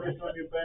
service on your back.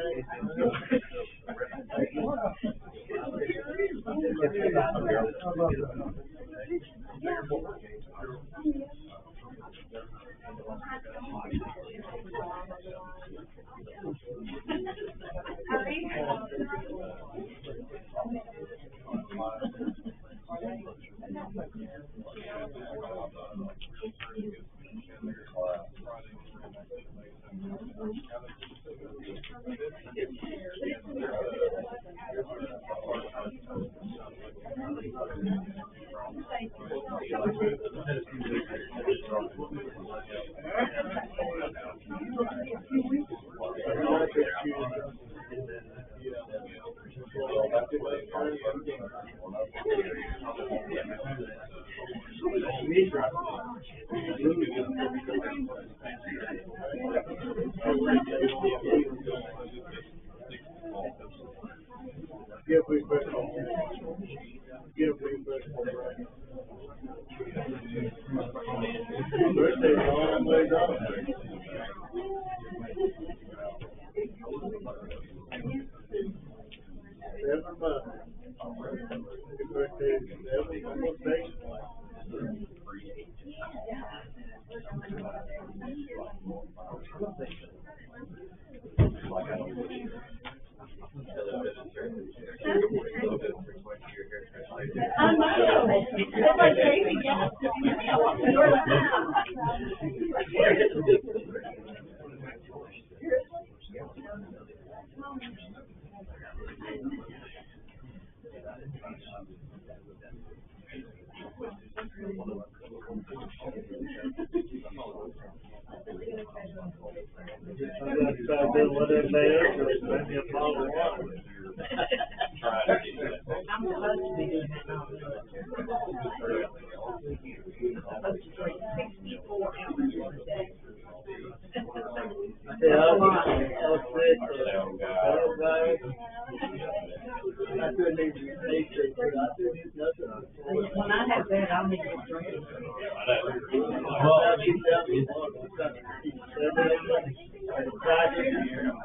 When I have that, I'll need to drink.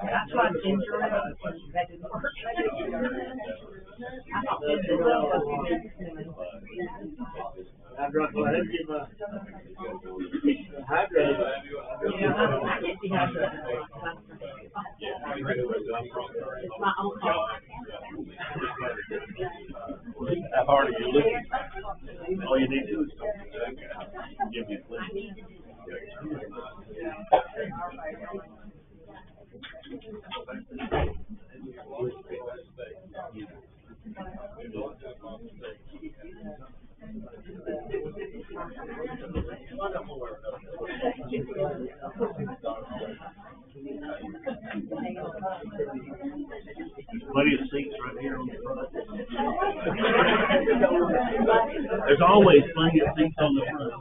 I tried ginger ale, that didn't work. I thought ginger ale was good. I drunk one, hydrated. Yeah, I get dehydrated. It's my own fault. How hard are you looking? All you need to do is give me a flip. Plenty of seats right here on the front. There's always plenty of seats on the front.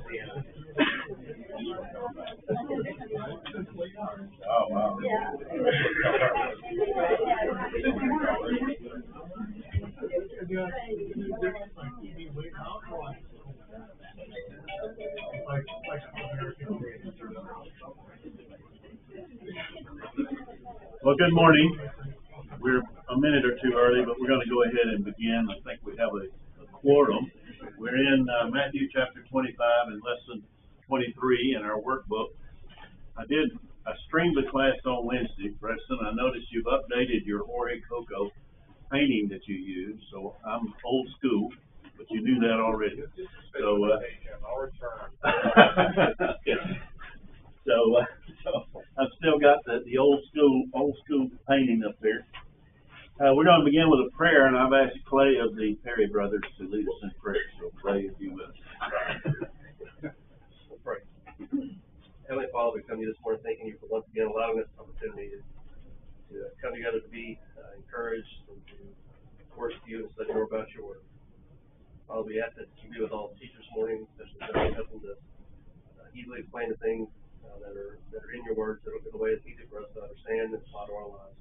Oh, wow. Well, good morning. We're a minute or two early, but we're going to go ahead and begin. I think we have a quorum. We're in Matthew chapter 25 and lesson 23 in our workbook. I streamed the class on Wednesday, Preston. I noticed you've updated your Jorge Coco painting that you use, so I'm old school, but you knew that already. So, so I've still got the old school painting up there. We're going to begin with a prayer, and I've asked Clay of the Perry brothers to lead us in prayer. So, Clay, if you will. We'll pray. Heavenly Father, we come to you this morning thanking you for once again allowing us the opportunity to come together to be encouraged and to worship you and study more about your word. Father, we ask that you be with all the teachers this morning, especially those helping to easily explain the things that are in your words that are in a way that's easy for us to understand and apply to our lives.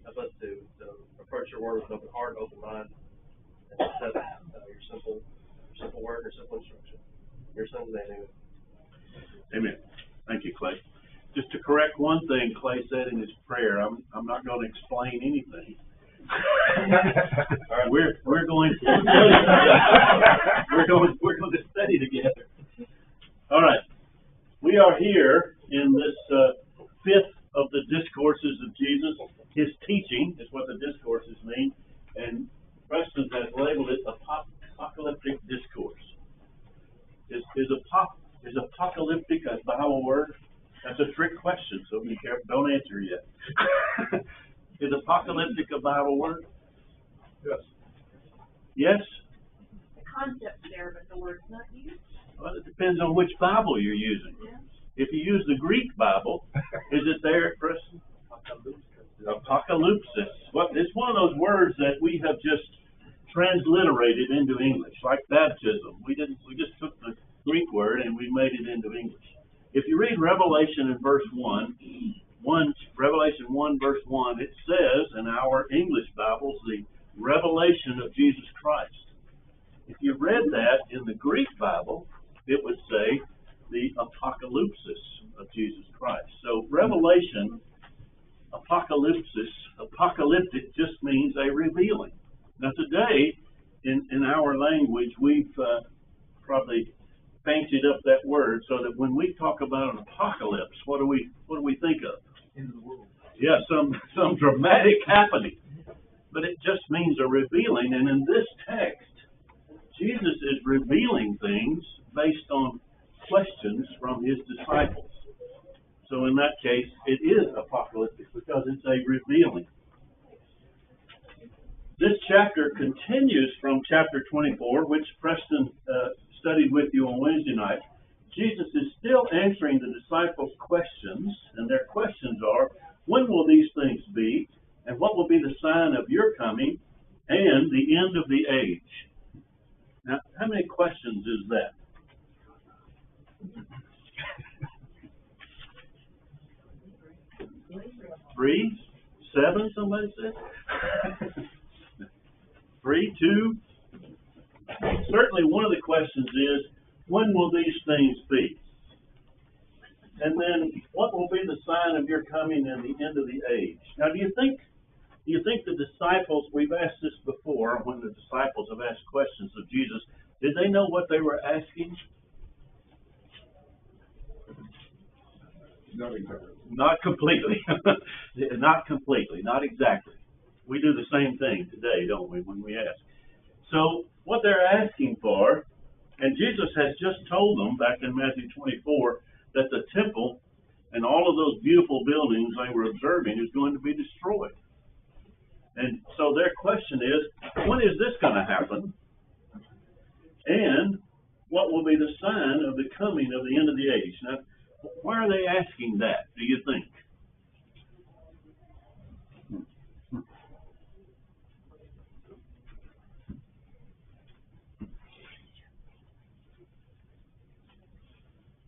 Help us to approach your word with an open heart, open mind, and accept your simple word, your simple instruction. Your son's name, amen. Amen. Thank you, Clay. Just to correct one thing Clay said in his prayer, I'm not going to explain anything. All right, we're going to study. we're going to study together. All right, we are here in this fifth of the discourses of Jesus. His teaching is what the discourses mean, and Preston has labeled it apocalyptic discourse. Is apocalyptic a Bible word? That's a trick question, so be careful. Don't answer yet. Is apocalyptic a Bible word? Yes. Yes? The concept's there, but the word's not used. Well, it depends on which Bible you're using. Yeah. If you use the Greek Bible, is it there, Preston? Apocalypsis. Well, it's one of those words that we have just transliterated into English, like baptism. We just took the Greek word and we made it into English. If you read Revelation in verse 1, Revelation 1 verse 1, it says in our English Bibles, the revelation of Jesus Christ. If you read that in the Greek Bible, it would say the apocalypsis of Jesus Christ. So revelation, apocalyptic just means a revealing. Now today, in our language, we've probably fancied up that word so that when we talk about an apocalypse, what do we think of? End of the world. Yeah, some dramatic happening. But it just means a revealing, and in this text, Jesus is revealing things based on questions from his disciples. So in that case, it is apocalyptic because it's a revealing. This chapter continues from chapter 24, which Preston studied with you on Wednesday night. Jesus is still answering the disciples' questions, and their questions are, when will these things be? And what will be the sign of your coming and the end of the age? Now, how many questions is that? 3, 7, somebody said? 3, 2. Certainly one of the questions is, when will these things be? And then, what will be the sign of your coming and the end of the age? Now, do you think the disciples, we've asked this before, when the disciples have asked questions of Jesus, did they know what they were asking? Not completely. Not completely. Not exactly. We do the same thing today, don't we, when we ask. So, what they're asking for, and Jesus has just told them back in Matthew 24 that the temple and all of those beautiful buildings they were observing is going to be destroyed. And so their question is, when is this going to happen? And what will be the sign of the coming of the end of the age? Now, why are they asking that, do you think?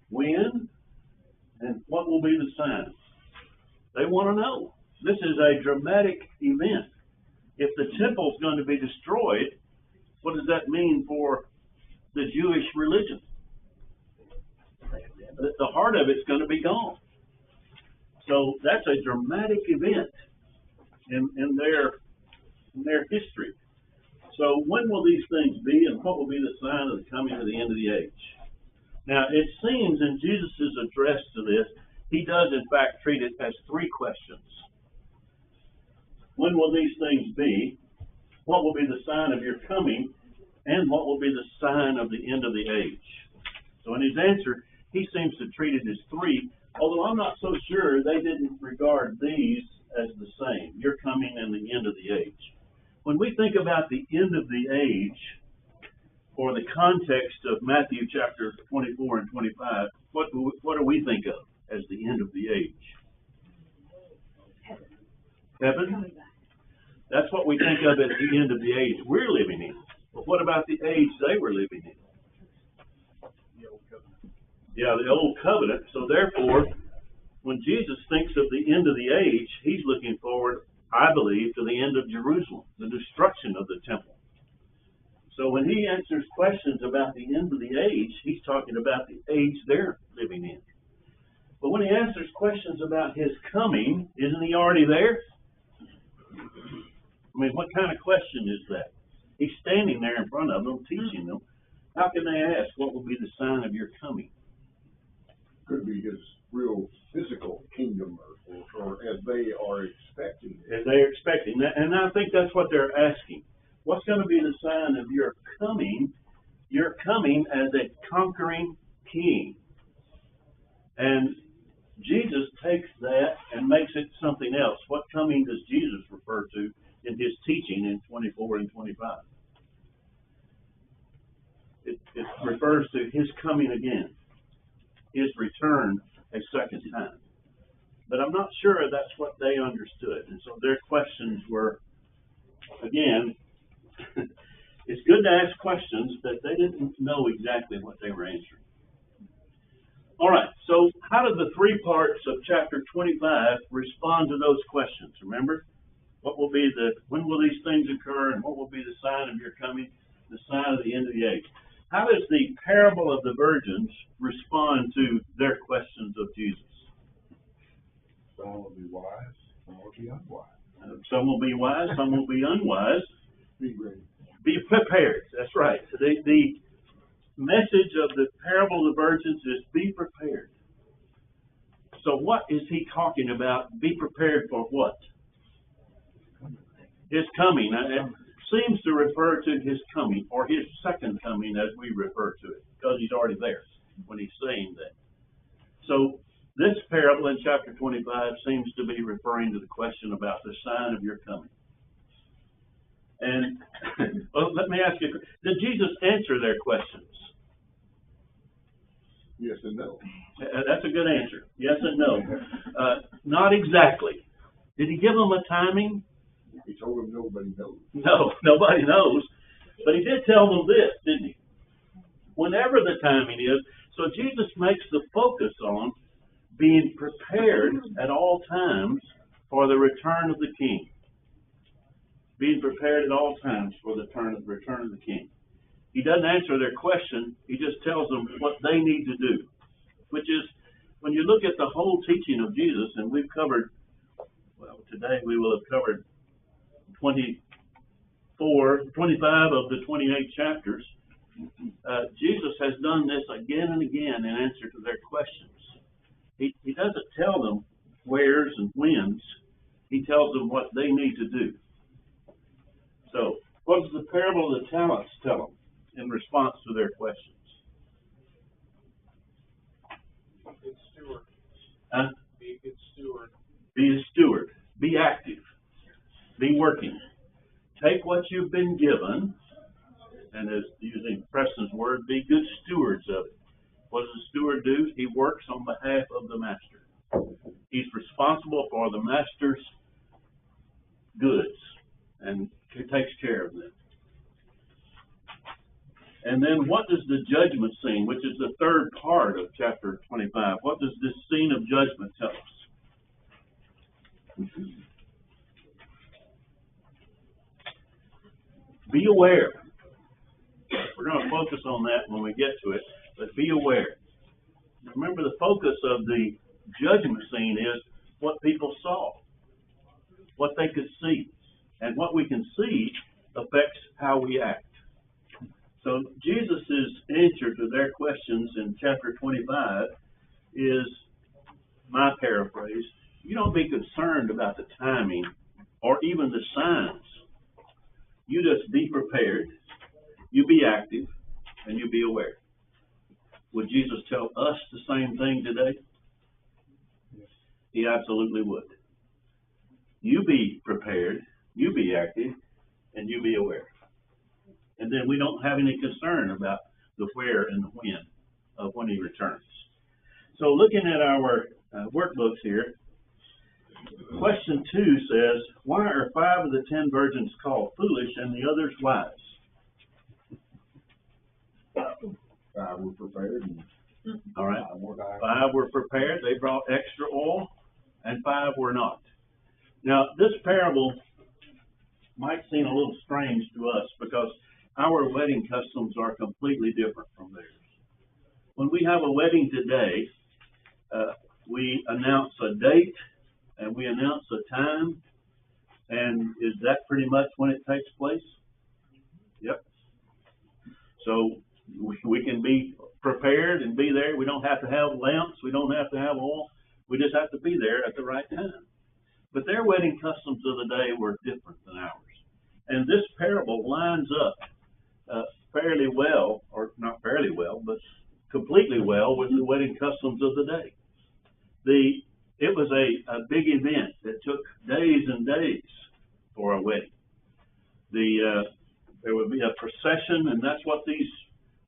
When and what will be the sign? They want to know. This is a dramatic event. If the temple is going to be destroyed, what does that mean for the Jewish religion? The heart of it's going to be gone. So that's a dramatic event in their history. So when will these things be, and what will be the sign of the coming of the end of the age? Now, it seems in Jesus' address to this, he does in fact treat it as 3 questions. When will these things be? What will be the sign of your coming? And what will be the sign of the end of the age? So in his answer, he seems to treat it as 3, although I'm not so sure they didn't regard these as the same, your coming and the end of the age. When we think about the end of the age, or the context of Matthew chapter 24 and 25, what do we think of as the end of the age? Heaven? That's what we think of as the end of the age we're living in. But what about the age they were living in? The old covenant. Yeah, the old covenant. So therefore, when Jesus thinks of the end of the age, he's looking forward, I believe, to the end of Jerusalem, the destruction of the temple. So when he answers questions about the end of the age, he's talking about the age they're living in. But when he answers questions about his coming, isn't he already there? I mean, what kind of question is that? He's standing there in front of them, teaching them. How can they ask, what will be the sign of your coming? Could be his real physical kingdom, or as they are expecting. As they're expecting that, and I think that's what they're asking. What's going to be the sign of your coming? You're coming as a conquering king. And Jesus takes that and makes it something else. What coming does Jesus refer to in his teaching in 24 and 25? It refers to his coming again, his return a second time. But I'm not sure that's what they understood. And so their questions were, again, it's good to ask questions, but they didn't know exactly what they were answering. All right, so how did the three parts of chapter 25 respond to those questions? Remember, when will these things occur, and what will be the sign of your coming, the sign of the end of the age? How does the parable of the virgins respond to their questions of Jesus? Some will be wise, some will be unwise. Some will be wise, some will be unwise. Be ready. Be prepared. That's right. The message of the parable of the virgins is be prepared. So what is he talking about? Be prepared for what? His coming. It seems to refer to his coming, or his second coming as we refer to it, because he's already there when he's saying that. So this parable in chapter 25 seems to be referring to the question about the sign of your coming. And well, let me ask you, did Jesus answer their questions? Yes and no. That's a good answer. Yes and no. Not exactly. Did he give them a timing? He told them nobody knows. No, nobody knows. But he did tell them this, didn't he? Whenever the timing is. So Jesus makes the focus on being prepared at all times for the return of the King. Being prepared at all times for the return of the King. He doesn't answer their question. He just tells them what they need to do. Which is, when you look at the whole teaching of Jesus, and we've covered, well, today we will have covered 25 of the 28 chapters. Jesus has done this again and again in answer to their questions. He doesn't tell them wheres and whens. He tells them what they need to do. So, what does the parable of the talents tell them in response to their questions? Be a good steward. Huh? Be a good steward. Be a steward. Be active. Be working. Take what you've been given, and as using Preston's word, be good stewards of it. What does the steward do? He works on behalf of the master. He's responsible for the master's goods and takes care of them. And then what does the judgment scene, which is the third part of chapter 25, what does this scene of judgment tell us? Be aware. We're going to focus on that when we get to it, but be aware. Remember, the focus of the judgment scene is what people saw, what they could see. And what we can see affects how we act. So Jesus' answer to their questions in chapter 25 is, my paraphrase, you don't be concerned about the timing or even the signs. You just be prepared, you be active, and you be aware. Would Jesus tell us the same thing today? Yes. He absolutely would. You be prepared, you be active, and you be aware. And then we don't have any concern about the where and the when of when he returns. So looking at our workbooks here, question 2 says, why are 5 of the 10 virgins called foolish and the others wise? 5 were prepared and All right. 5 were not. 5 were prepared. They brought extra oil, and 5 were not. Now, this parable might seem a little strange to us because our wedding customs are completely different from theirs. When we have a wedding today, we announce a date and we announce a time. And is that pretty much when it takes place? Yep. So we can be prepared and be there. We don't have to have lamps. We don't have to have oil. We just have to be there at the right time. But their wedding customs of the day were different than ours. And this parable lines up fairly well, or not fairly well, but completely well with the wedding customs of the day. It was a big event that took days and days for a wedding. There would be a procession, and that's what these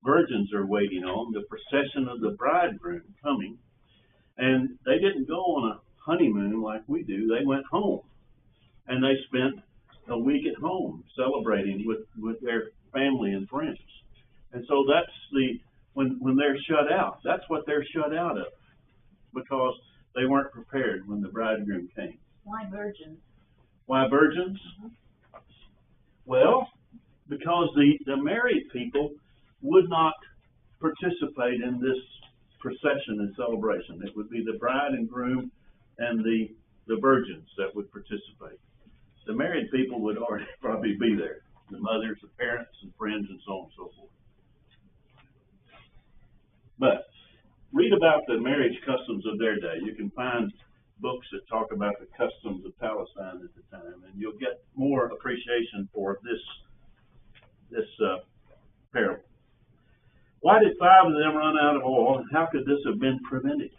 virgins are waiting on, the procession of the bridegroom coming. And they didn't go on a honeymoon like we do. They went home, and they spent a week at home celebrating with their family and friends. And so that's when they're shut out, that's what they're shut out of, because they weren't prepared when the bridegroom came. Why virgins? Why virgins? Well, because the married people would not participate in this procession and celebration. It would be the bride and groom and the virgins that would participate. The married people would already probably be there. The mothers, the parents, and friends, and so on and so forth. But read about the marriage customs of their day. You can find books that talk about the customs of Palestine at the time, and you'll get more appreciation for this parable. Why did 5 of them run out of oil, and how could this have been prevented?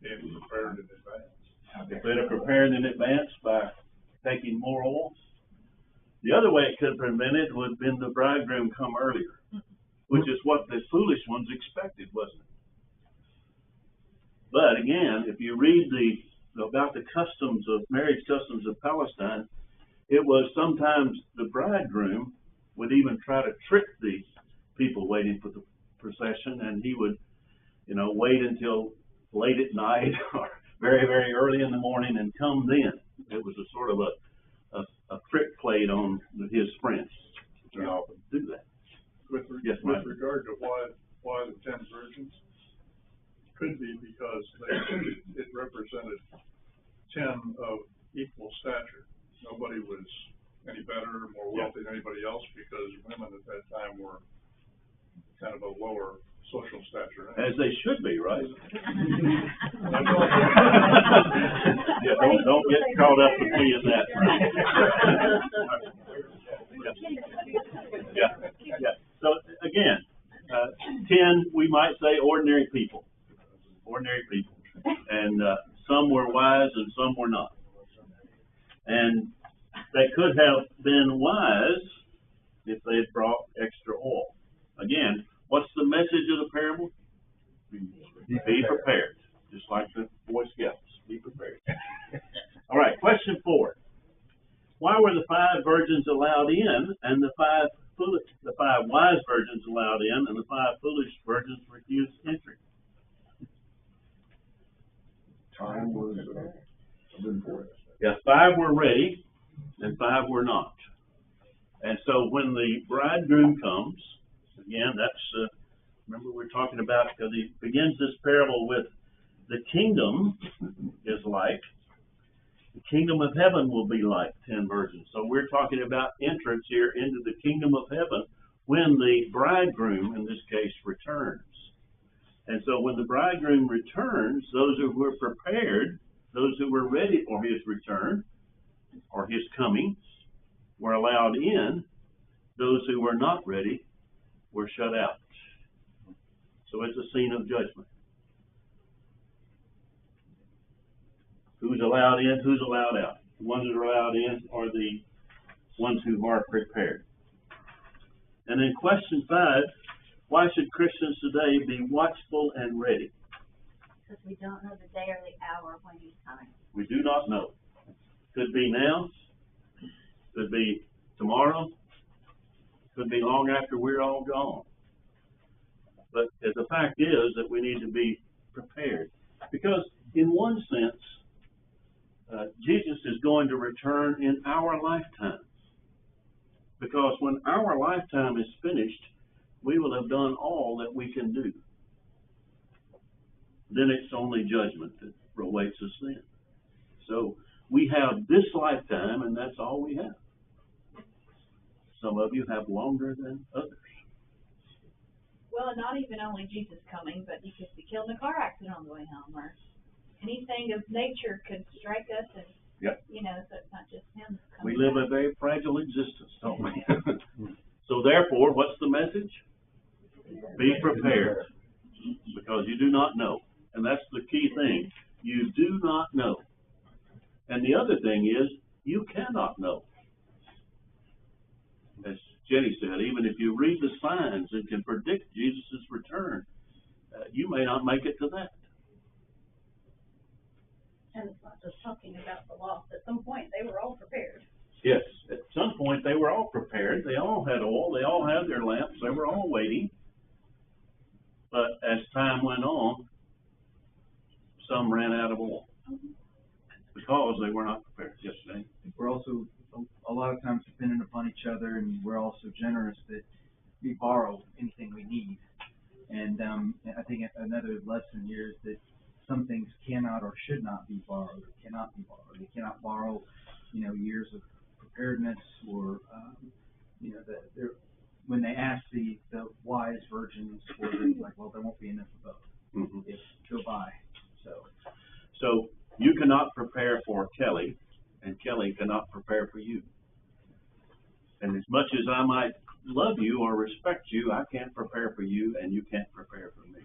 It was prepared in advance. If they'd have prepared in advance by taking more oil. The other way it could have been prevented would have been the bridegroom come earlier, which is what the foolish ones expected, wasn't it? But again, if you read about the customs of marriage customs of Palestine, it was sometimes the bridegroom would even try to trick the people waiting for the procession, and he would, wait until late at night or very, very early in the morning and come then. It was a sort of a trick played on his friends. They often do that. With regard to why the 10 virgins, could be because it represented 10 of equal stature. Nobody was any better or more wealthy than anybody else, because women at that time were kind of a lower social stature. As they should be, right? Yeah, don't get caught up with me in that. Yeah. So again, 10, we might say ordinary people. And some were wise and some were not. And they could have been wise if they had brought extra oil. Again, what's the message of the parable? Be prepared. Just like the Boy Scouts. Be prepared. All right, question 4. Why were the 5 virgins allowed in and the 5 wise virgins allowed in and the 5 foolish virgins refused entry? Time was important. Yeah, 5 were ready and 5 were not. And so when the bridegroom comes, again, that's, remember we're talking about, because he begins this parable with the kingdom is like, the kingdom of heaven will be like 10 virgins. So we're talking about entrance here into the kingdom of heaven when the bridegroom, in this case, returns. And so when the bridegroom returns, those who were prepared, those who were ready for his return or his coming, were allowed in. Those who were not ready were shut out. So it's a scene of judgment. Who's allowed in? Who's allowed out? The ones that are allowed in are the ones who are prepared. And then question 5, why should Christians today be watchful and ready? Because we don't know the day or the hour when he's coming. We do not know. Could be now. Could be tomorrow. Could be long after we're all gone. But the fact is that we need to be prepared. Because in one sense, Jesus is going to return in our lifetime. Because when our lifetime is finished, we will have done all that we can do. then it's only judgment that awaits us then. So we have this lifetime, and that's all we have. Some of you have longer than others. Well, not even only Jesus coming, but you could be killed in a car accident on the way home, or anything of nature could strike us, and Yep. you know, so it's not just him coming. We live a very fragile existence, don't we? So therefore, what's the message? Be prepared, because you do not know. And that's the key thing. You do not know. And the other thing is, you cannot know. As Jenny said, even if you read the signs and can predict Jesus' return, you may not make it to that. And it's not just talking about the lost. At some point, they were all prepared. Yes, at some point they were all prepared. They all had oil. They all had their lamps. They were all waiting. But as time went on, some ran out of oil because they were not prepared. Yes, Dave? We're also a lot of times dependent upon each other, and we're also generous that we borrow anything we need. And I think another lesson here is that some things cannot or should not be borrowed. Or cannot be borrowed. You cannot borrow, years of preparedness, or when they ask the wise virgins for things like, well, there won't be enough of both. Mm-hmm. If go buy. So you cannot prepare for Kelly, and Kelly cannot prepare for you. And as much as I might love you or respect you, I can't prepare for you, and you can't prepare for me.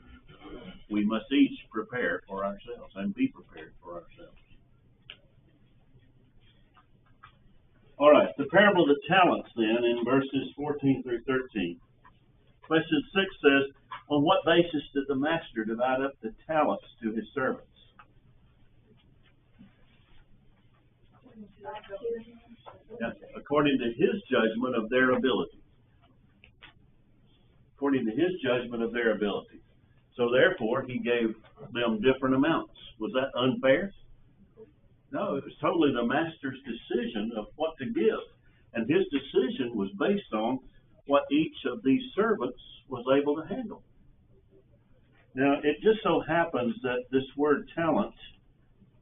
We must each prepare for ourselves and be prepared for ourselves. All right, the parable of the talents then in verses 14 through 13. Question 6 says, on what basis did the master divide up the talents to his servants? Yes, according to his judgment of their ability. According to his judgment of their ability. So therefore, he gave them different amounts. Was that unfair? No, it was totally the master's decision of what to give. And his decision was based on what each of these servants was able to handle. Now, it just so happens that this word talent,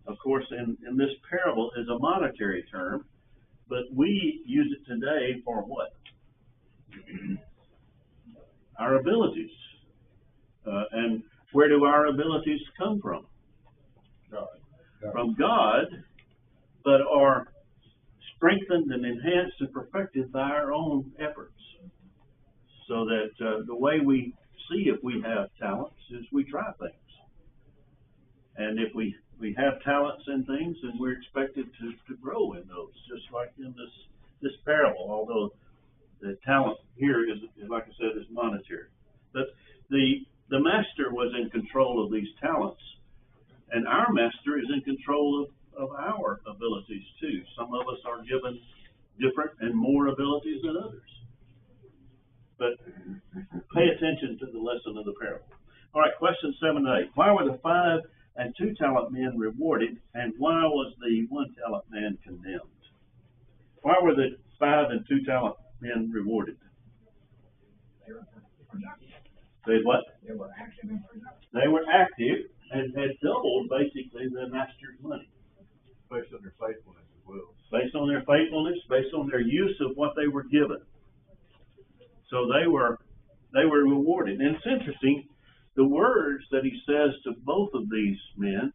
of course, in this parable is a monetary term, but we use it today for what? Our abilities. And where do our abilities come from? God. From God, but are strengthened and enhanced and perfected by our own efforts. So that the way we see if we have talents is we try things. And if we have talents in things, then we're expected to grow in those, just like in this parable, although the talent here is, like I said, is monetary. But the master was in control of these talents, and our master is in control of our abilities too. Some of us are given different and more abilities than others. But pay attention to the lesson of the parable. All right, question 7 and 8. Why were the 5 and 2 talent men rewarded, and why was the 1 talent man condemned? Why were the 5 and 2 talent men rewarded? They what? They were active and productive. They were active and had doubled basically the master's money. Based on their faithfulness as well. Based on their faithfulness, based on their use of what they were given. So they were rewarded. And it's interesting, the words that he says to both of these men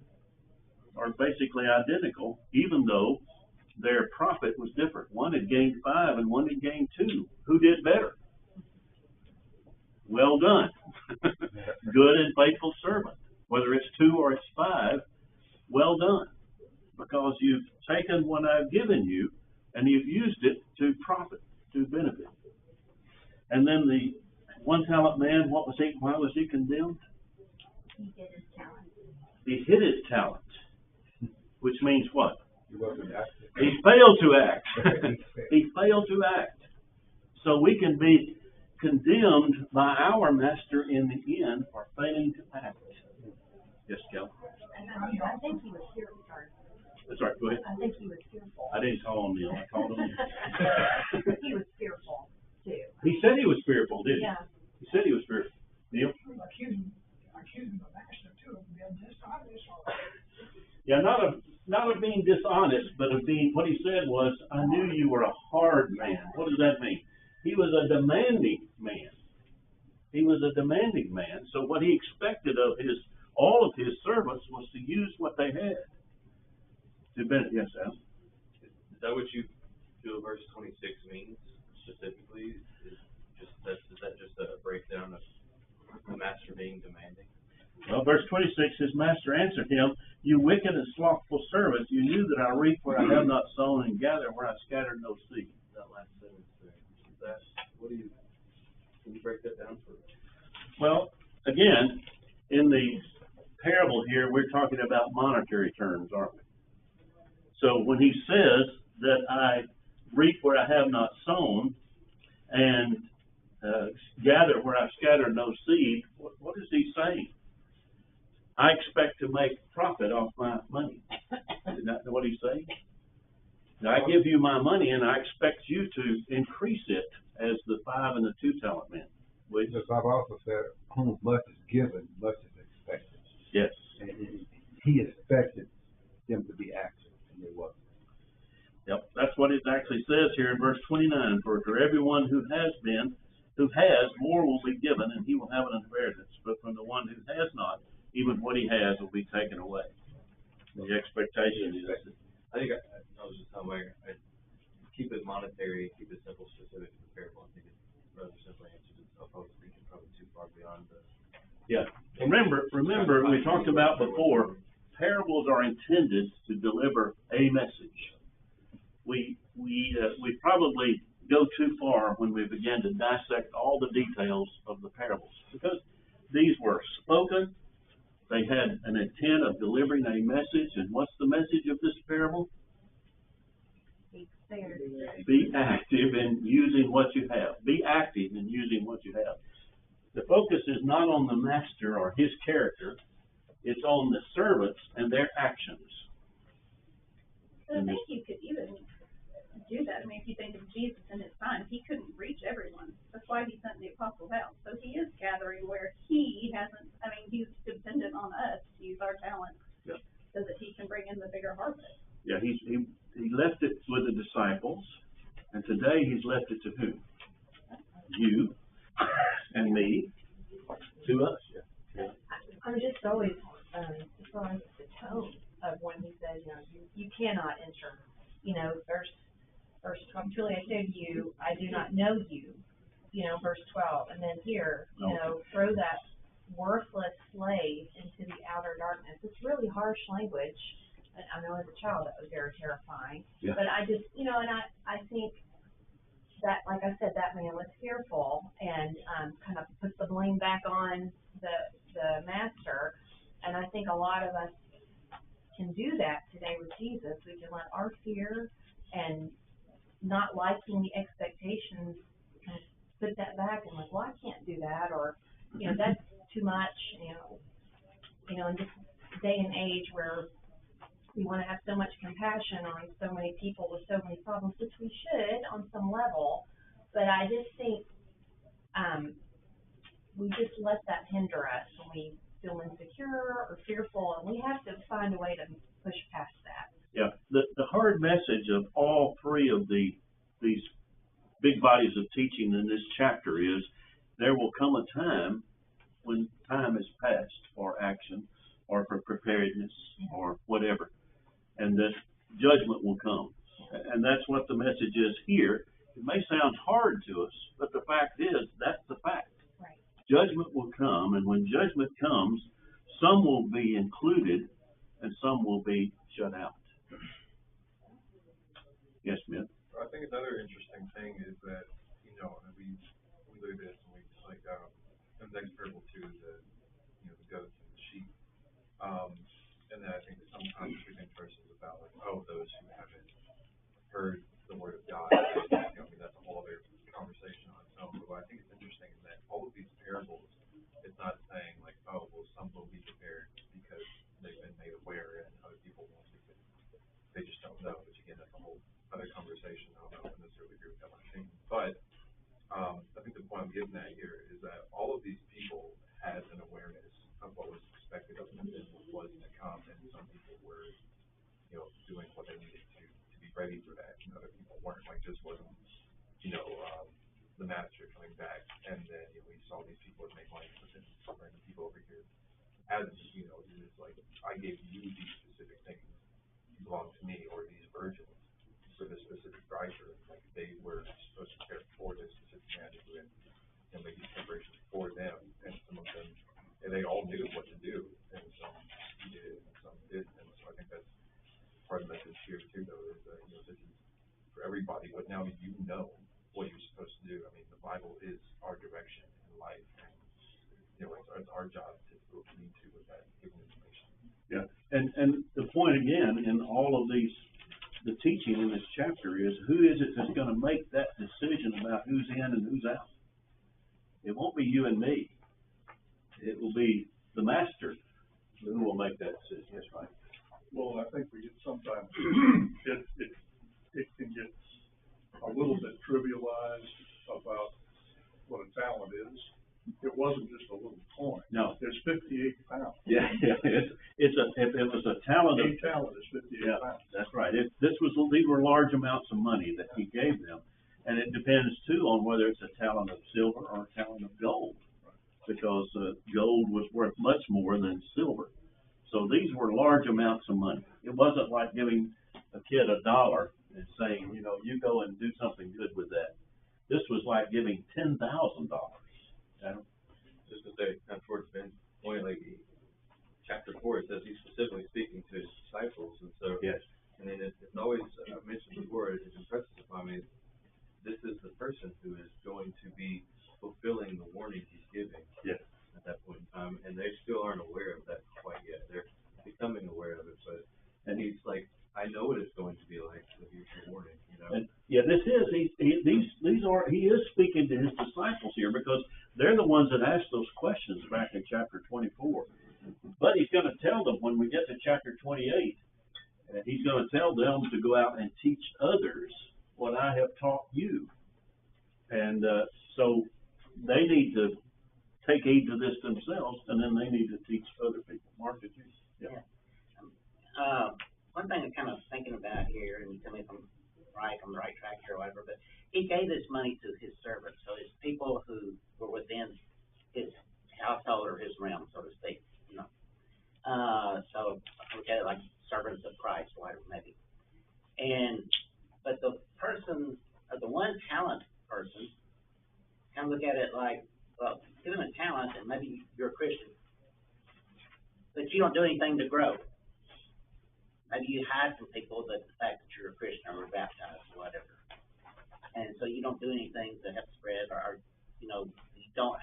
are basically identical, even though their profit was different. One had gained 5 and one had gained 2. Who did better? Well done. Good and faithful servant. Whether it's 2 or it's 5, well done. Because you've taken what I've given you and you've used it to profit, to benefit. And then the 1 talent man, why was he condemned? He did his talent. He hid his talent, which means what? He wasn't active. He failed to act. He failed to act. So we can be condemned by our master in the end for failing to act. Yes, Kel? I think he was fearful. That's right, go ahead. I think he was fearful. I didn't call him Neil, I called him Neil. He was fearful too. He said he was fearful, didn't he? Yeah. He said he was fearful. Neil? Accusing the master too of being Yeah, not of being dishonest, but of being, what he said was, I knew you were a hard man. What does that mean? He was a demanding man. He was a demanding man. So what he expected of all of his servants was to use what they had. Yes, Al? Is that what you feel verse 26 means specifically? Is that just a breakdown of the master being demanding? Well, verse 26, his master answered him, you wicked and slothful servant, you knew that I reap where I have not sown and gather where I scattered no seed. That last sentence there. Can you break that down for us? Well, again, in the parable here, we're talking about monetary terms, aren't we? So when he says that I reap where I have not sown and gather where I scattered no seed, what is he saying? I expect to make profit off my money. Isn't that what he's saying? Now, I give you my money and I expect you to increase it as the 5 and the 2 talent men. The Bible also said, whom much is given, much is expected. Yes. And he expected them to be active, and they wasn't. Yep, that's what it actually says here in verse 29. For to everyone who has, more will be given, and he will have an inheritance. But from the one who has not, even what he has will be taken away. The expectation is. I think I was just telling Mike, I keep it monetary, keep it simple, specific to the parable. I think it rather simply answers it. I was thinking probably too far beyond the. Yeah. Remember, we talked about before, parables are intended to deliver a message. We probably go too far when we begin to dissect all the details of the parables, because these were spoken. They had an intent of delivering a message, and what's the message of this parable? Be active in using what you have. Be active in using what you have. The focus is not on the master or his character. It's on the servants and their actions. So I think you could even do that. I mean, if you think of Jesus and his times, he couldn't reach everyone. That's why he sent the apostles out. So he is gathering where he hasn't, I mean, he's dependent on us to use our talents so that he can bring in the bigger harvest. Yeah, he left it with the disciples, and today he's left it to who? You and me, to us. Yeah. I'm just always surprised at the tone of when he says, you cannot enter, verse 12, truly I say to you, I do not know you, verse 12, and then here, throw that worthless slave into the outer darkness. It's really harsh language. And I know as a child that was very terrifying, but I just, and I think that, like I said, that man was fearful and kind of put the blame back on the master. And I think a lot of us can do that today with Jesus. We can let our fear and not liking the expectations kind of put that back and like, well, I can't do that, or that's too much. In this day and age where we want to have so much compassion on so many people with so many problems, which we should on some level, but I just think we just let that hinder us when we feel insecure or fearful, and we have to find a way to push past that. Yeah, the hard message of all three of these big bodies of teaching in this chapter is there will come a time when time is past for action or for preparedness or whatever, and that judgment will come. And that's what the message is here. It may sound hard to us, but the fact is, that's the fact. Right. Judgment will come, and when judgment comes, some will be included and some will be shut out. Yes, Smith? I think another interesting thing is that, we look at this and we just like, the next parable too, the goats and the sheep. And then I think that sometimes we think verses about like, those who haven't heard the word of God. That's a whole other conversation on its own. But what I think is interesting is that all of these parables, it's not saying like, some will be prepared because they've been made aware and other people won't because they just don't know. Which again, that's a whole other conversation. I don't necessarily agree with that one thing. But I think the point I'm getting at here is that all of these people had an awareness of what was expected of them and what was to come, and some people were doing what they needed to be ready for that, and other people weren't, like, just wasn't, the master coming back, and then, we saw these people make money, but then bring the people over here, as, it's like, I gave you these specific things, belong to me, or these virgins, for this specific bridegroom, like, they were supposed to care for this specific man and make these preparations for them, and some of them, and they all knew what to do, and some did, and some didn't, and so I think that's part of the message here too, though, is that, this is for everybody, but now you know what you're supposed to do. I mean, the Bible is our direction in life, and, it's our job to lead to with that given information. Yeah, and the point again, in all of these, the teaching in this chapter is, who is it that's gonna make that decision about who's in and who's out? It won't be you and me. It will be the master who will make that decision. Yes, right. Well, I think we get sometimes, it can get a little bit trivialized about what a talent is. It wasn't just a little coin. No. There's 58 pounds. Yeah, if it was a talent of. A talent is 58 pounds. That's right. These were large amounts of money that he gave them. And it depends too on whether it's a talent of silver or a talent of gold. Because gold was worth much more than silver. So these were large amounts of money. It wasn't like giving a kid $1 and saying, you go and do something good with that. This was like giving $10,000. Just to say, kind of towards Ben's point, like chapter 4, it says he's specifically speaking to his disciples, and so yes. And then it's always mentioned before. It impresses upon me. This is the person who is going to be fulfilling the warning he's giving. Yes. At that point in time, and they still aren't aware of that quite yet. They're becoming aware of it, but and he's like, I know what it's going to be like. So here's your warning, And this is he is speaking to his disciples here, because they're the ones that asked those questions back in chapter 24. But he's going to tell them when we get to chapter 28, he's going to tell them to go out and teach others what I have taught you. And so they need to take heed to this themselves, and then they need to teach other people. Mark, did you? Yeah. One thing I'm kind of thinking about here, and you tell me if I'm on the right track here or whatever, but he gave this money to his servants, so his people who were within his household or his realm, so to speak, so look at it like servants of Christ, or whatever maybe. But the person, or the one talent person, kind of look at it like, well, give him a talent, and maybe you're a Christian, but you don't do anything to grow. Maybe you hide from people the fact that you're a Christian or baptized or whatever. And so you don't do anything to help spread, or you don't,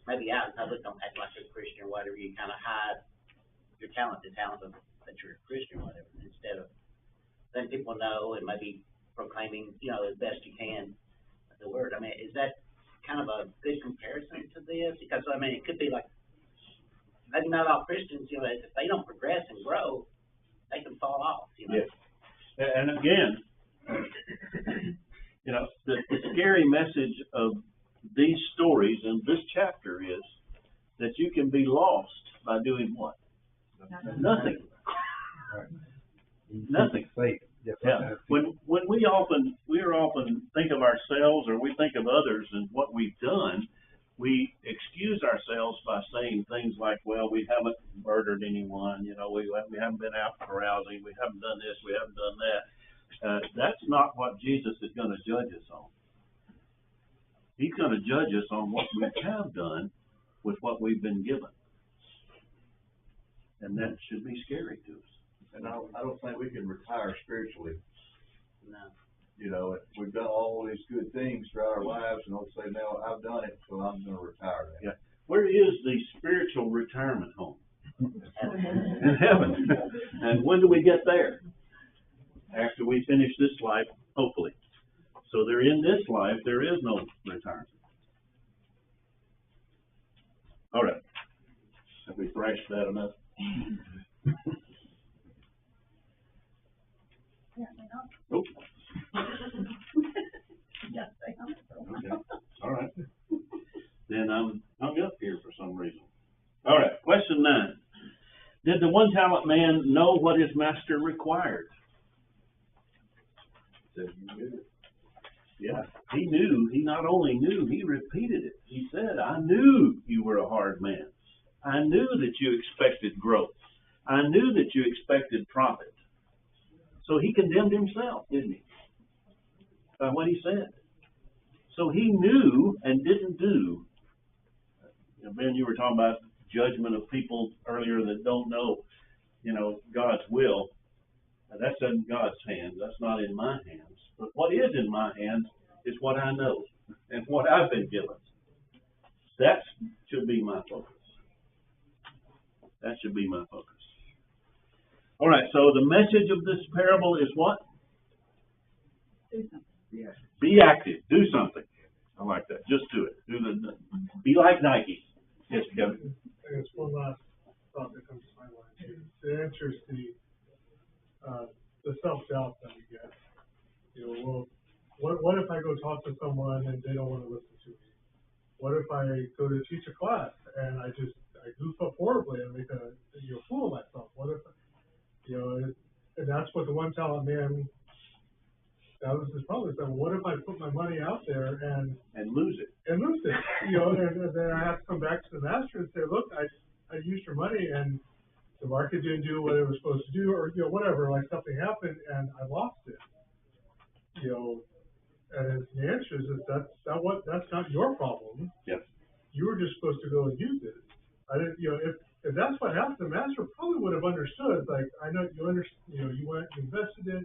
maybe out in public don't act like you're a Christian or whatever. You kind of hide your talent, the talent of that you're a Christian or whatever, instead of letting people know and maybe proclaiming, as best you can the word. I mean, is that kind of a good comparison to this? Because, it could be like, maybe not all Christians, if they don't progress and grow, they can fall off, Yes. And again, the scary message of these stories in this chapter is that you can be lost by doing what? Nothing. Nothing. Yeah. When we often think of ourselves, or we think of others and what we've done, we excuse ourselves by saying things like, well, we haven't murdered anyone, we haven't been out carousing, we haven't done this, we haven't done that. That's not what Jesus is going to judge us on. He's going to judge us on what we have done with what we've been given. And that should be scary to us. And I don't think we can retire spiritually. No. We've done all these good things throughout our lives, and I'll say, now I've done it, so I'm going to retire now. Yeah. Where is the spiritual retirement home? In heaven. And when do we get there? After we finish this life, hopefully. So in this life, there is no retirement. All right. Have we thrashed that enough? Nope. Okay. All right. Then I'm hung up here for some reason. All right. Question 9. Did the one talent man know what his master required? Said you did it. Yeah, he knew. He not only knew, he repeated it. He said, I knew you were a hard man. I knew that you expected growth. I knew that you expected profit. So he condemned himself, didn't he? By what he said. So he knew and didn't do. Ben, you were talking about judgment of people earlier that don't know, God's will. Now, that's in God's hands. That's not in my hands. But what is in my hands is what I know and what I've been given. That should be my focus. That should be my focus. All right, so the message of this parable is what? Do something. Yeah. Be active. Do something. I like that. Just do it. Be like Nike. Yes, Kevin. I guess one last thought that comes to my mind too. The answer is the self-doubt that we get. Well, what if I go talk to someone and they don't want to listen to me? What if I go to teach a class and I goof up horribly and make a fool of myself? What if, and that's what the one talent man, that was his problem. So what if I put my money out there and lose it? And then I have to come back to the master and say, look, I used your money and the market didn't do what it was supposed to do, or whatever, like something happened and I lost it. And the answer is that's not your problem. Yes. You were just supposed to go and use it. I didn't, if that's what happened, the master probably would have understood. Like, I know you you went, you invested it.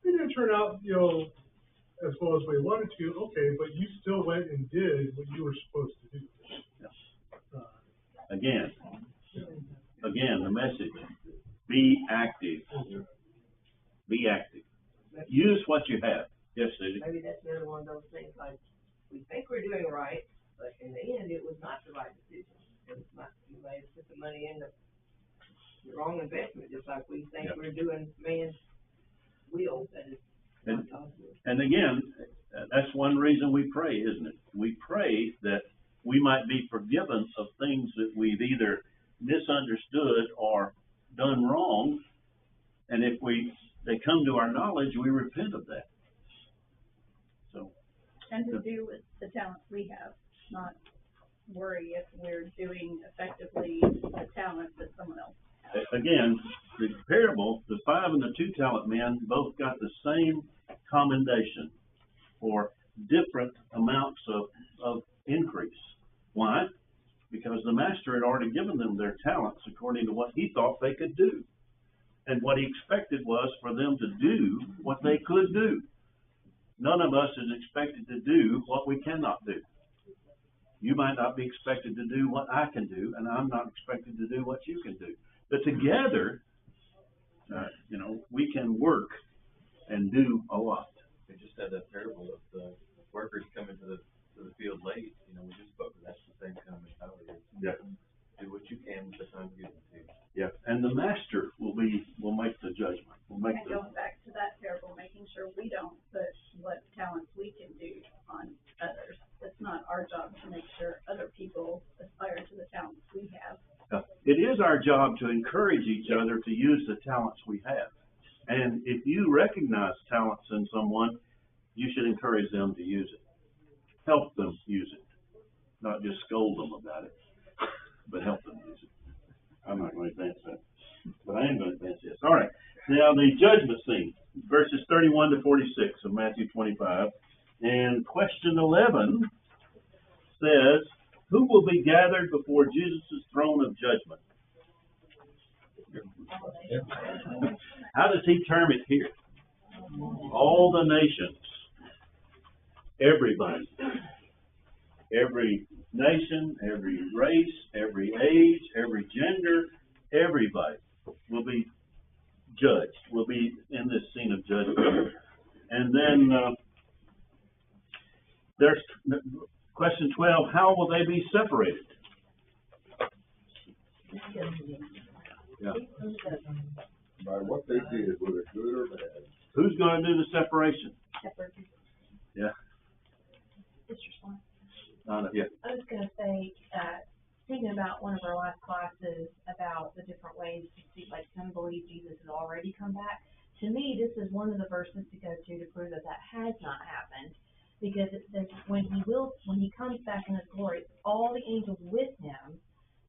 It didn't turn out, as well as we wanted to. Okay, but you still went and did what you were supposed to do. Again, the message: be active. Be active. Use what you have. Yes, Susie. Maybe that's another one of those things like we think we're doing right, but in the end, it was not the right decision. It was not. You may have put the money in the wrong investment, just like we think we're doing man's will. That is not God's will. And again, that's one reason we pray, isn't it? We pray that we might be forgiven of things that we've either misunderstood or done wrong, and if they come to our knowledge, we repent of that. So. And to do with the talents we have, not worry if we're doing effectively the talent that someone else has. Again, the parable, the 5 and the 2 talent men both got the same commendation for different amounts of increase. Why? Because the master had already given them their talents according to what he thought they could do. And what he expected was for them to do what they could do. None of us is expected to do what we cannot do. You might not be expected to do what I can do, and I'm not expected to do what you can do. But together, we can work and do a lot. We just had that parable of the workers coming to the field late. We just spoke. That's the same kind of mentality. Yeah. Do what you can with the time given to you. Yeah, and the master will make the judgment. And going back to that parable, making sure we don't put what talents we can do on others. It's not our job to make sure other people aspire to the talents we have. It is our job to encourage each other to use the talents we have. And if you recognize talents in someone, you should encourage them to use it. Help them use it. Not just scold them about it, but help them use it. I'm not going to advance that, but I am going to advance this. All right. Now, the judgment scene, verses 31 to 46 of Matthew 25. And question 11 says, who will be gathered before Jesus' throne of judgment? How does he term it here? All the nations. Everybody. Every nation, every race, every age, every gender, everybody will be judged, will be in this scene of judgment. And then there's question 12, how will they be separated? Yeah. By what they did, whether good or bad. Who's going to do the separation? Yeah. Just respond. Yeah. I was going to say, thinking about one of our last classes about the different ways to see, like some believe Jesus has already come back. To me, this is one of the verses to go to prove that that has not happened. Because it says when he comes back in his glory, all the angels with him,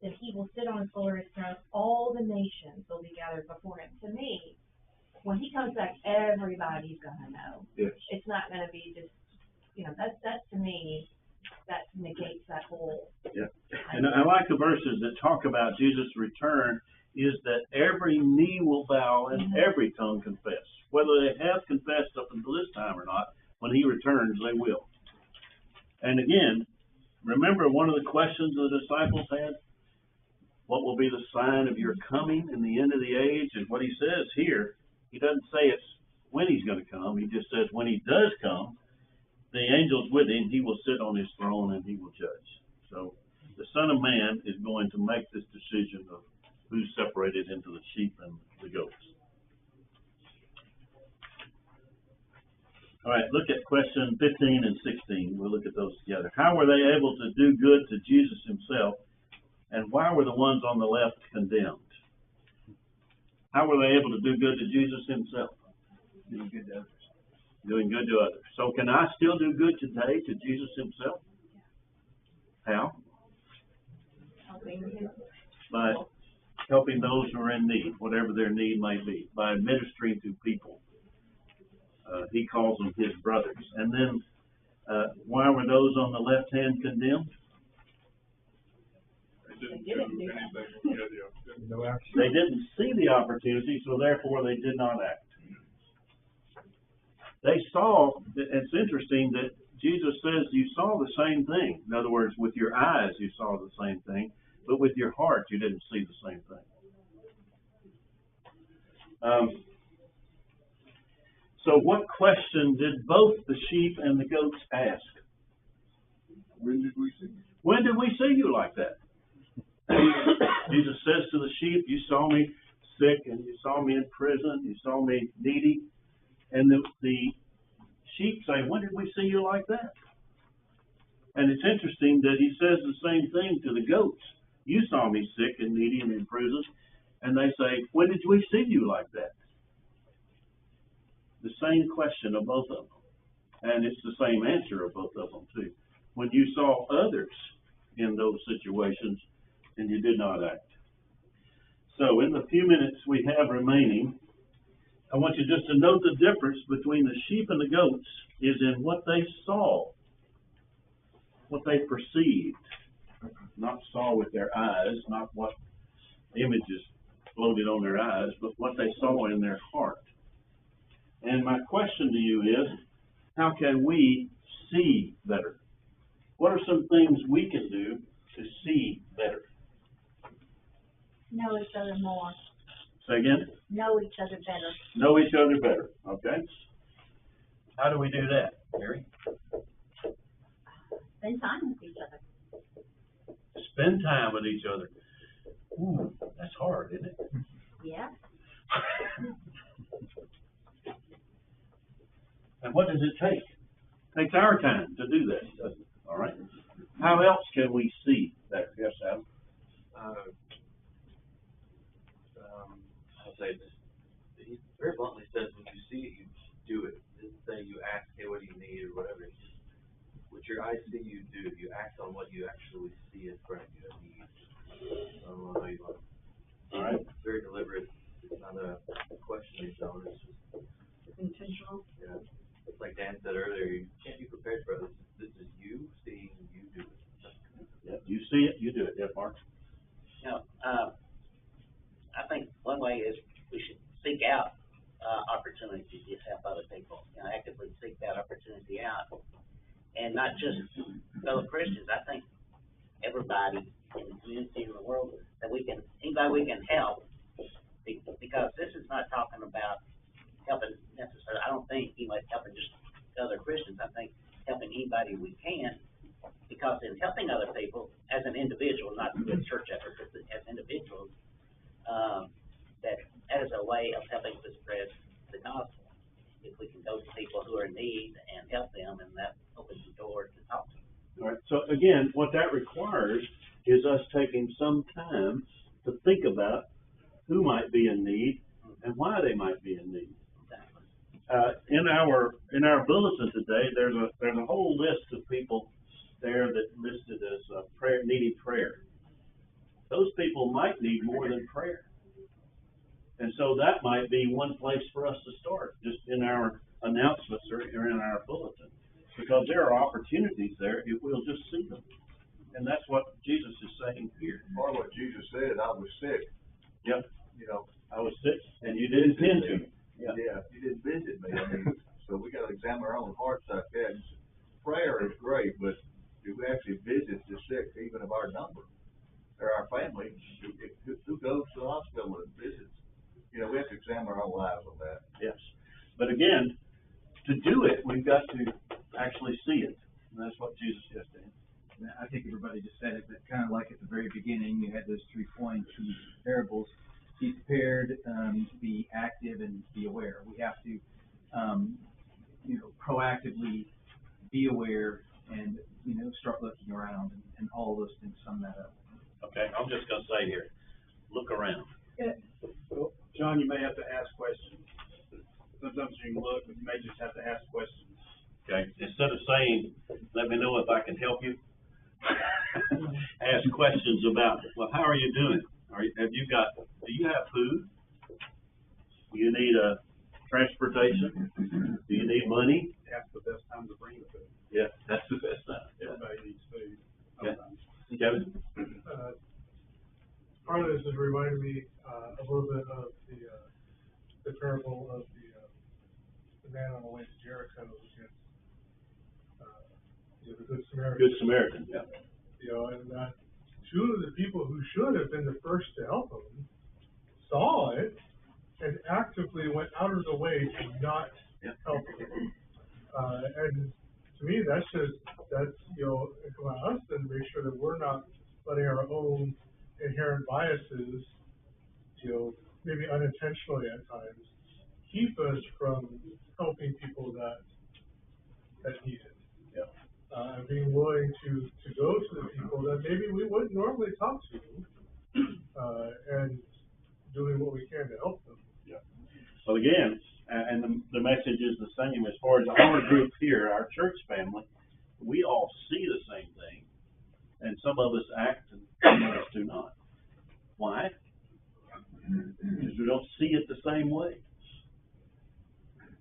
that he will sit on his glorious throne, all the nations will be gathered before him. To me, when he comes back, everybody's gonna know. Yes. It's not gonna be just, that to me, that negates that whole. Yeah. And I like the verses that talk about Jesus' return, is that every knee will bow and every tongue confess. Whether they have confessed up until this time or not, when he returns, they will. And again, remember one of the questions the disciples had? What will be the sign of your coming in the end of the age? And what he says here, he doesn't say it's when he's going to come. He just says when he does come, the angels with him, he will sit on his throne and he will judge. So the Son of Man is going to make this decision of who's separated into the sheep and the goats. All right, look at question 15 and 16. We'll look at those together. How were they able to do good to Jesus himself, and why were the ones on the left condemned? How were they able to do good to Jesus himself? Doing good to others. Doing good to others. So can I still do good today to Jesus himself? How? By helping those who are in need, whatever their need may be, by ministering to people. He calls them his brothers. And then, why were those on the left hand condemned? They didn't do anything. No action. They didn't see the opportunity, so therefore they did not act. They saw, it's interesting that Jesus says you saw the same thing. In other words, with your eyes you saw the same thing, but with your heart you didn't see the same thing. So what question did both the sheep and the goats ask? When did we see you? When did we see you like that? Jesus says to the sheep, you saw me sick and you saw me in prison, you saw me needy. And the sheep say, when did we see you like that? And it's interesting that he says the same thing to the goats. You saw me sick and needy and in prison. And they say, when did we see you like that? The same question of both of them. And it's the same answer of both of them too. When you saw others in those situations and you did not act. So in the few minutes we have remaining, I want you just to note the difference between the sheep and the goats is in what they saw, what they perceived, not saw with their eyes, not what images floated on their eyes, but what they saw in their heart. And my question to you is, how can we see better? What are some things we can do to see better? Know each other more. Say again? Know each other better. Know each other better, okay? How do we do that, Mary? Spend time with each other. Spend time with each other. Ooh, that's hard, isn't it? Yeah. And what does it take? It takes our time to do that, doesn't it? All right. How else can we see that? Yes, Adam? I'll say this. He very bluntly says, when you see it, you do it. He doesn't say you ask, hey, what do you need, or whatever. It's just, what your eyes see, you do. You act on what you actually see in front of you. I don't know how you want. All right. It's very deliberate. It's not a question he's on. It's just Intentional. Yeah. It's like Dan said earlier, you can't be prepared for this. This is you seeing you do it. Yep. You see it, you do it. Yeah, Mark? I think one way is we should seek out opportunities to help other people. Actively seek that opportunity out, and not just fellow Christians. I think everybody in the community in the world that anybody we can help, because this is not talking about helping necessarily. I don't think he might helping just other Christians. I think helping anybody we can, because in helping other people as an individual, not with church effort, but as individuals, that is a way of helping to spread the gospel. If we can go to people who are in need and help them, and that opens the door to talk to them. All right. So again, what that requires is us taking some time to think about who might be in need and why they might be in need. In our bulletin today, there's a whole list of people there that listed as needing prayer. Those people might need more than prayer. And so that might be one place for us to start, just in our announcements or in our bulletin. Because there are opportunities there if we'll just see them. And that's what Jesus is saying here. Part of what Jesus said, I was sick. Yep. You know, I was sick and you didn't tend to me. Yeah, you didn't visit me. I mean, so we gotta examine our own hearts like that. Prayer is great, but do we actually visit the sick, even of our number? Or our family, who goes to the hospital and visits? You know, we have to examine our own lives on that. Yes. But again, to do it, we've got to actually see it. And that's what Jesus just did. I think everybody just said it, but kind of like at the very beginning, you had those 3 points, these parables: be prepared, be active, and be aware. We have to, proactively be aware and, start looking around, and all those things sum that up. Okay, I'm just going to say here, look around. Well, John, you may have to ask questions. Sometimes you can look, but you may just have to ask questions. Okay, instead of saying, let me know if I can help you, ask questions about, well, how are you doing? Do you have food? Do you need transportation? Do you need money? That's the best time to bring the food. Yeah, that's the best time. Yeah. Everybody needs food. Okay. Kevin? Part of this has reminded me a little bit of the parable of the man on the way to Jericho against the Good Samaritan. Good Samaritan, yeah. And two of the people who should have been the first to help him saw it and actively went out of the way to not help him. And to me, that's come on us to make sure that we're not letting our own inherent biases, maybe unintentionally at times, keep us from helping people that need it. Yeah. And being willing to go to the people that maybe we wouldn't normally talk to, and doing what we can to help them. Yeah. Well, again, and the message is the same as far as our group here, our church family. We all see the same thing, and some of us act and some of us do not. Why? Because we don't see it the same way.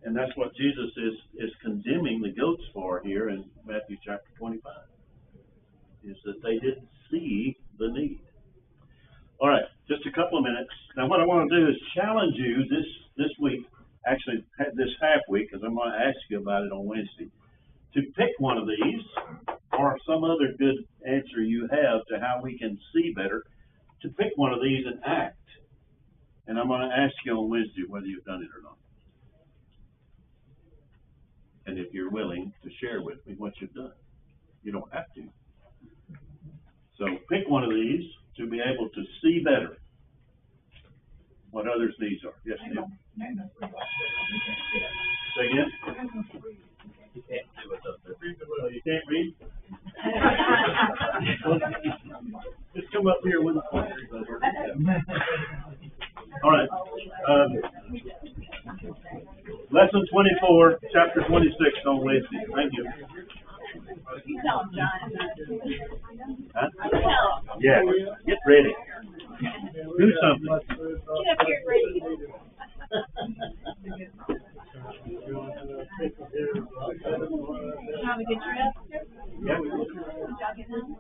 And that's what Jesus is condemning the goats for here in Matthew chapter 25, is that they didn't see the need. All right, just a couple of minutes. Now what I want to do is challenge you this week, actually this half week, because I'm going to ask you about it on Wednesday, to pick one of these or some other good answer you have to how we can see better, to pick one of these and act. And I'm going to ask you on Wednesday whether you've done it or not. And if you're willing to share with me what you've done. You don't have to. So pick one of these to be able to see better what others' needs are. Yes, Neil? Say again? You can't do what's up there. You can't read? Just come up here when the pointer's over. All right. Lesson 24, chapter 26 on Wednesday. Thank you. You tell him, John. Huh? You tell him. Yeah. Get ready. Do something. Get up here ready. Have a good trip? Yeah, we will. Did y'all get home?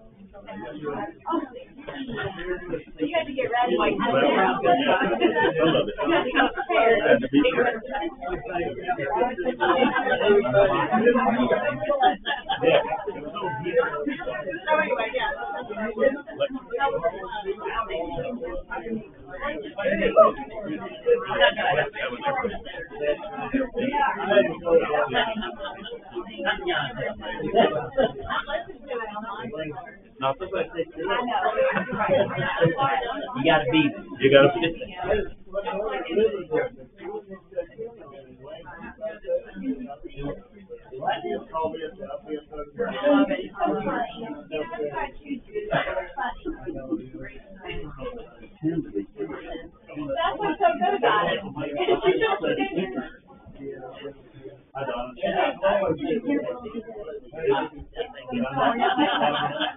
You had to get ready while you Well, sit around. yeah, some of it. You had to come prepared. Had to be prepared. Yeah. So anyway, yeah. Not the best. You gotta be. You gotta be. Oh, yeah.